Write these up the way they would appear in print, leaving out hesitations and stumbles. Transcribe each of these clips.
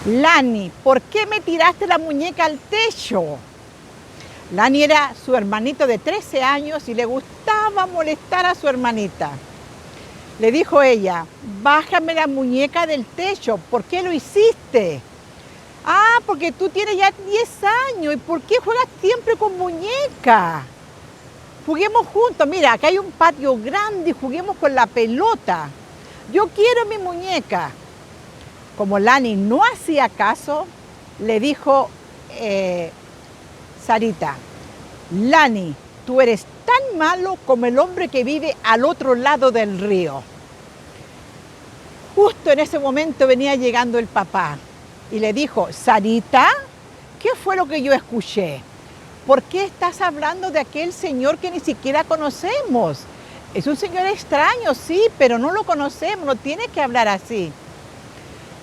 Lani, ¿por qué me tiraste la muñeca al techo? Lani era su hermanito de 13 años y le gustaba molestar a su hermanita. Le dijo ella, bájame la muñeca del techo, ¿por qué lo hiciste? Ah, porque tú tienes ya 10 años, ¿y por qué juegas siempre con muñeca? Juguemos juntos, mira, acá hay un patio grande y juguemos con la pelota. Yo quiero mi muñeca. Como Lani no hacía caso, le dijo Sarita, Lani, tú eres tan malo como el hombre que vive al otro lado del río. Justo en ese momento venía llegando el papá y le dijo, Sarita, ¿qué fue lo que yo escuché? ¿Por qué estás hablando de aquel señor que ni siquiera conocemos? Es un señor extraño, sí, pero no lo conocemos, no tienes que hablar así.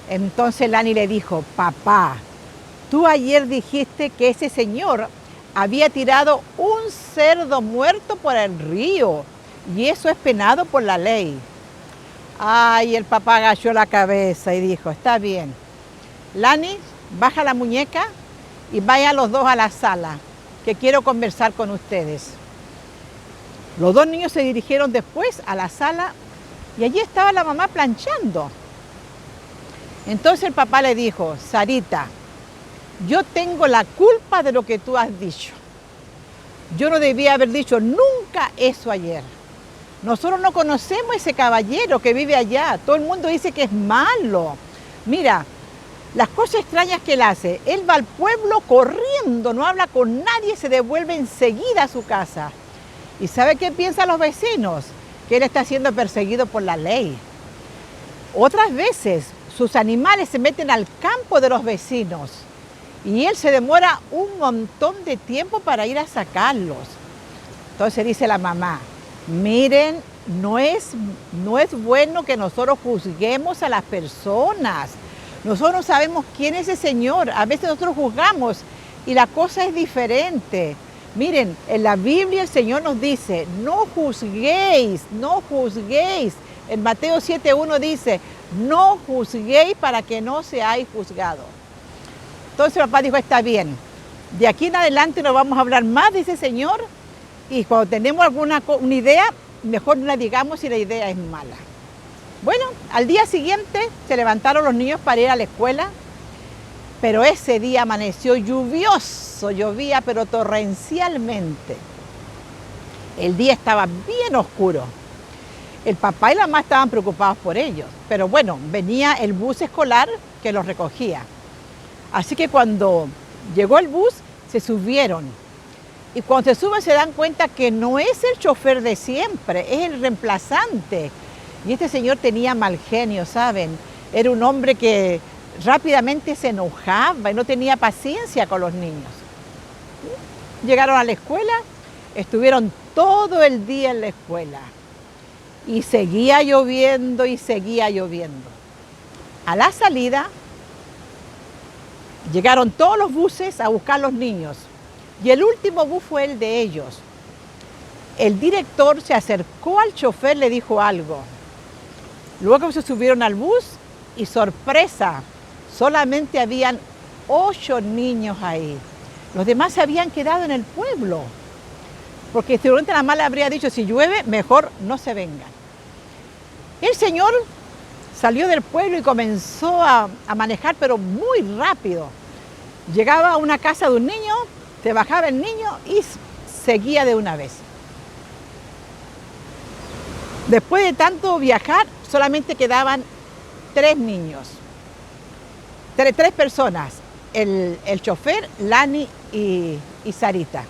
Entonces Lani le dijo, papá, tú ayer dijiste que ese señor había tirado un cerdo muerto por el río y eso es penado por la ley. Ay, el papá agachó la cabeza y dijo, está bien. Lani, baja la muñeca y vayan los dos a la sala, que quiero conversar con ustedes. Los dos niños se dirigieron después a la sala y allí estaba la mamá planchando. Entonces el papá le dijo, Sarita, yo tengo la culpa de lo que tú has dicho. Yo no debía haber dicho nunca eso ayer. Nosotros no conocemos a ese caballero que vive allá. Todo el mundo dice que es malo. Mira, las cosas extrañas que él hace. Él va al pueblo corriendo, no habla con nadie, se devuelve enseguida a su casa. ¿Y sabe qué piensan los vecinos? Que él está siendo perseguido por la ley. Otras veces sus animales se meten al campo de los vecinos y él se demora un montón de tiempo para ir a sacarlos. Entonces dice la mamá, miren, no es bueno que nosotros juzguemos a las personas. Nosotros no sabemos quién es ese señor. A veces nosotros juzgamos y la cosa es diferente. Miren, en la Biblia el Señor nos dice, no juzguéis, no juzguéis. En Mateo 7:1 dice, no juzguéis para que no seáis juzgados. Entonces el papá dijo, está bien, de aquí en adelante no vamos a hablar más de ese señor y cuando tenemos una idea, mejor no la digamos si la idea es mala. Bueno, al día siguiente se levantaron los niños para ir a la escuela, pero ese día amaneció lluvioso, llovía pero torrencialmente. El día estaba bien oscuro. El papá y la mamá estaban preocupados por ellos, pero bueno, venía el bus escolar que los recogía. Así que cuando llegó el bus, se subieron. Y cuando se suben se dan cuenta que no es el chofer de siempre, es el reemplazante. Y este señor tenía mal genio, ¿saben? Era un hombre que rápidamente se enojaba y no tenía paciencia con los niños. Llegaron a la escuela, estuvieron todo el día en la escuela. Y seguía lloviendo y seguía lloviendo. A la salida, llegaron todos los buses a buscar a los niños. Y el último bus fue el de ellos. El director se acercó al chofer, le dijo algo. Luego se subieron al bus y sorpresa, solamente habían 8 niños ahí. Los demás se habían quedado en el pueblo. Porque seguramente la mamá le habría dicho, si llueve, mejor no se vengan. El señor salió del pueblo y comenzó a manejar, pero muy rápido. Llegaba a una casa de un niño, se bajaba el niño y seguía de una vez. Después de tanto viajar, solamente quedaban 3 niños, 3 personas, el chofer, Lani y Sarita.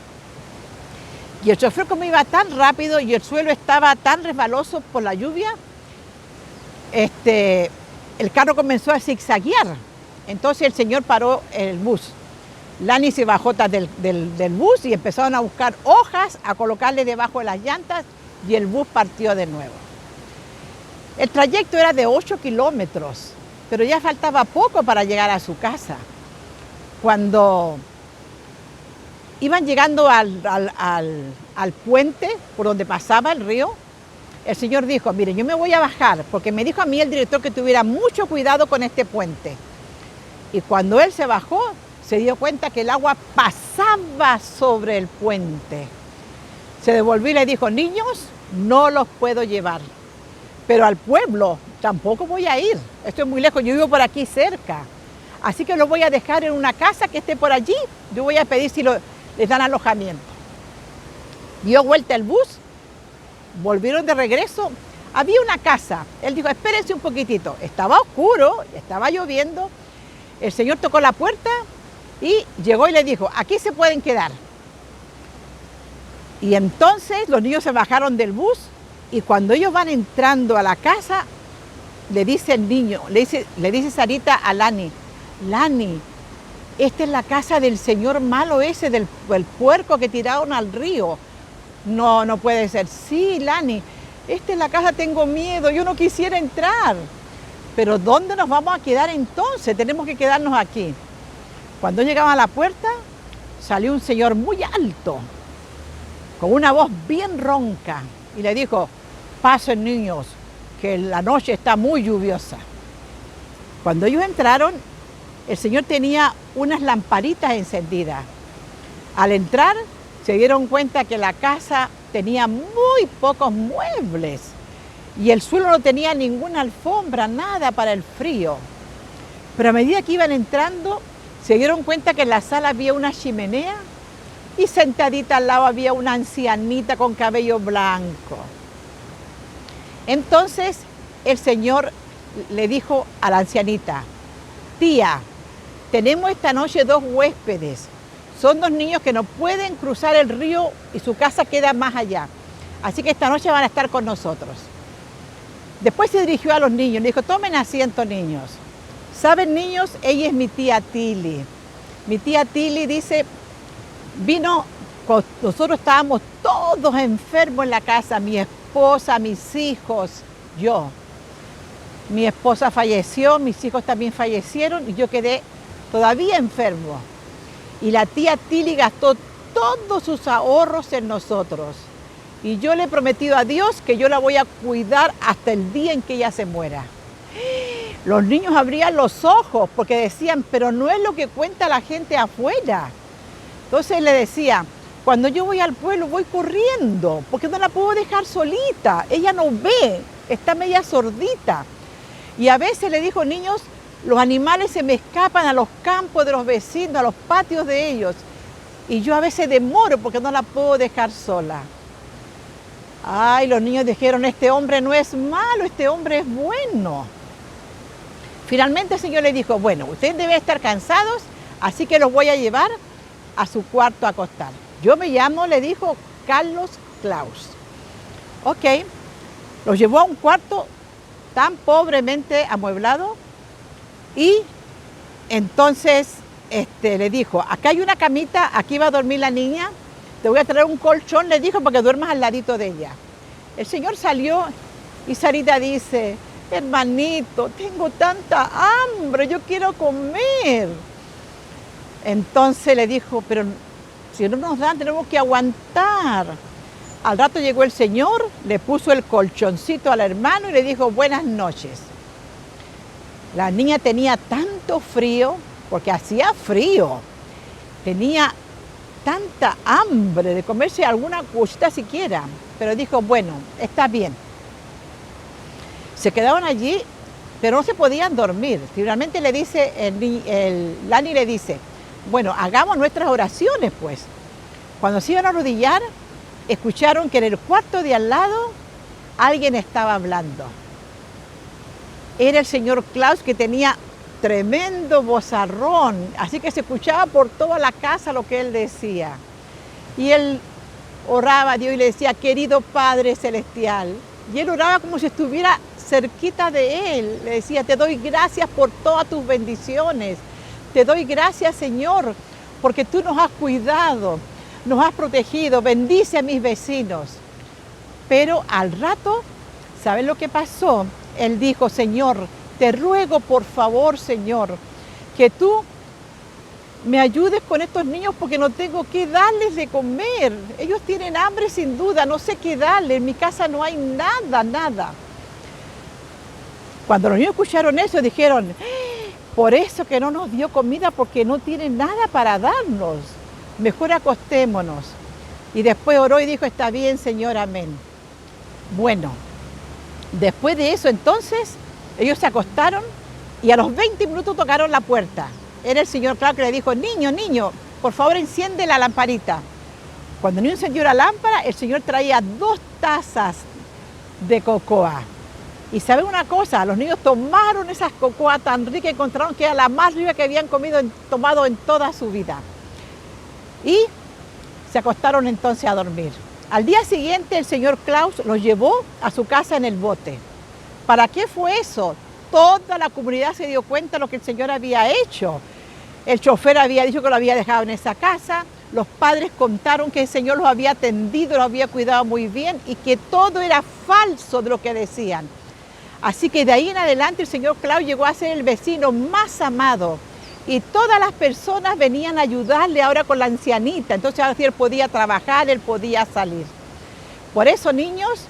Y el chofer, como iba tan rápido y el suelo estaba tan resbaloso por la lluvia, el carro comenzó a zigzaguear. Entonces el señor paró el bus. Lani se bajó del bus y empezaron a buscar hojas, a colocarle debajo de las llantas y el bus partió de nuevo. El trayecto era de 8 kilómetros, pero ya faltaba poco para llegar a su casa. Cuando iban llegando al puente por donde pasaba el río, el señor dijo, miren, yo me voy a bajar, porque me dijo a mí el director que tuviera mucho cuidado con este puente. Y cuando él se bajó, se dio cuenta que el agua pasaba sobre el puente. Se devolvió y le dijo, niños, no los puedo llevar, pero al pueblo tampoco voy a ir. Esto es muy lejos, yo vivo por aquí cerca. Así que los voy a dejar en una casa que esté por allí. Yo voy a pedir si les dan alojamiento. Dio vuelta el bus, volvieron de regreso. Había una casa. Él dijo, espérense un poquitito. Estaba oscuro, estaba lloviendo. El señor tocó la puerta y llegó y le dijo, aquí se pueden quedar. Y entonces los niños se bajaron del bus y cuando ellos van entrando a la casa, le dice el niño, le dice Sarita a Lani, Lani, esta es la casa del señor malo ese, del puerco que tiraron al río. No, no puede ser. Sí, Lani, esta es la casa, tengo miedo, yo no quisiera entrar. Pero ¿dónde nos vamos a quedar entonces? Tenemos que quedarnos aquí. Cuando llegaban a la puerta, salió un señor muy alto, con una voz bien ronca, y le dijo, pasen niños, que la noche está muy lluviosa. Cuando ellos entraron, el señor tenía unas lamparitas encendidas. Al entrar, se dieron cuenta que la casa tenía muy pocos muebles y el suelo no tenía ninguna alfombra, nada para el frío. Pero a medida que iban entrando, se dieron cuenta que en la sala había una chimenea y sentadita al lado había una ancianita con cabello blanco. Entonces el señor le dijo a la ancianita, tía, tenemos esta noche 2 huéspedes. Son 2 niños que no pueden cruzar el río y su casa queda más allá. Así que esta noche van a estar con nosotros. Después se dirigió a los niños, le dijo, tomen asiento niños. ¿Saben niños? Ella es mi tía Tili. Mi tía Tili dice, vino, nosotros estábamos todos enfermos en la casa, mi esposa, mis hijos, yo. Mi esposa falleció, mis hijos también fallecieron y yo quedé todavía enfermo. Y la tía Tili gastó todos sus ahorros en nosotros. Y yo le he prometido a Dios que yo la voy a cuidar hasta el día en que ella se muera. Los niños abrían los ojos porque decían, pero no es lo que cuenta la gente afuera. Entonces le decía, cuando yo voy al pueblo voy corriendo porque no la puedo dejar solita. Ella no ve, está media sordita. Y a veces le dijo, niños, los animales se me escapan a los campos de los vecinos, a los patios de ellos. Y yo a veces demoro porque no la puedo dejar sola. Ay, los niños dijeron, este hombre no es malo, este hombre es bueno. Finalmente el Señor le dijo, bueno, ustedes deben estar cansados, así que los voy a llevar a su cuarto a acostar. Yo me llamo, le dijo, Carlos Klaus. Ok, los llevó a un cuarto tan pobremente amueblado y entonces le dijo, acá hay una camita, aquí va a dormir la niña, te voy a traer un colchón, le dijo, para que duermas al ladito de ella. El señor salió y Sarita dice, hermanito, tengo tanta hambre, yo quiero comer. Entonces le dijo, pero si no nos dan, tenemos que aguantar. Al rato llegó el señor, le puso el colchoncito al hermano y le dijo, buenas noches. La niña tenía tanto frío, porque hacía frío, tenía tanta hambre de comerse alguna cosita siquiera, pero dijo, bueno, está bien. Se quedaron allí, pero no se podían dormir. Finalmente le dice, Lani le dice, bueno, hagamos nuestras oraciones pues. Cuando se iban a arrodillar, escucharon que en el cuarto de al lado alguien estaba hablando. Era el señor Klaus, que tenía tremendo vozarrón, así que se escuchaba por toda la casa lo que él decía. Y él oraba a Dios y le decía, querido Padre Celestial. Y él oraba como si estuviera cerquita de él. Le decía, te doy gracias por todas tus bendiciones. Te doy gracias, Señor, porque tú nos has cuidado, nos has protegido. Bendice a mis vecinos. Pero al rato, ¿sabes lo que pasó? Él dijo, Señor, te ruego por favor, Señor, que tú me ayudes con estos niños porque no tengo qué darles de comer. Ellos tienen hambre sin duda, no sé qué darles, en mi casa no hay nada, nada. Cuando los niños escucharon eso, dijeron, Por eso que no nos dio comida, porque no tiene nada para darnos. Mejor acostémonos. Y después oró y dijo, está bien, Señor, amén. Bueno, después de eso entonces, ellos se acostaron y a los 20 minutos tocaron la puerta. Era el señor Clark que le dijo, niño, niño, por favor enciende la lamparita. Cuando el niño encendió la lámpara, el señor traía 2 tazas de cocoa. Y ¿saben una cosa? Los niños tomaron esas cocoa tan ricas que encontraron que era la más rica que habían tomado en toda su vida. Y se acostaron entonces a dormir. Al día siguiente el señor Klaus los llevó a su casa en el bote. ¿Para qué fue eso? Toda la comunidad se dio cuenta de lo que el señor había hecho. El chofer había dicho que lo había dejado en esa casa. Los padres contaron que el señor los había atendido, los había cuidado muy bien y que todo era falso de lo que decían. Así que de ahí en adelante el señor Klaus llegó a ser el vecino más amado y todas las personas venían a ayudarle ahora con la ancianita. Entonces ahora sí él podía trabajar, él podía salir. Por eso, niños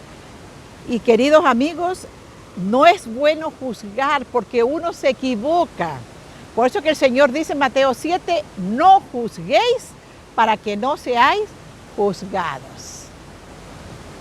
y queridos amigos, no es bueno juzgar porque uno se equivoca. Por eso que el Señor dice en Mateo 7, no juzguéis para que no seáis juzgados.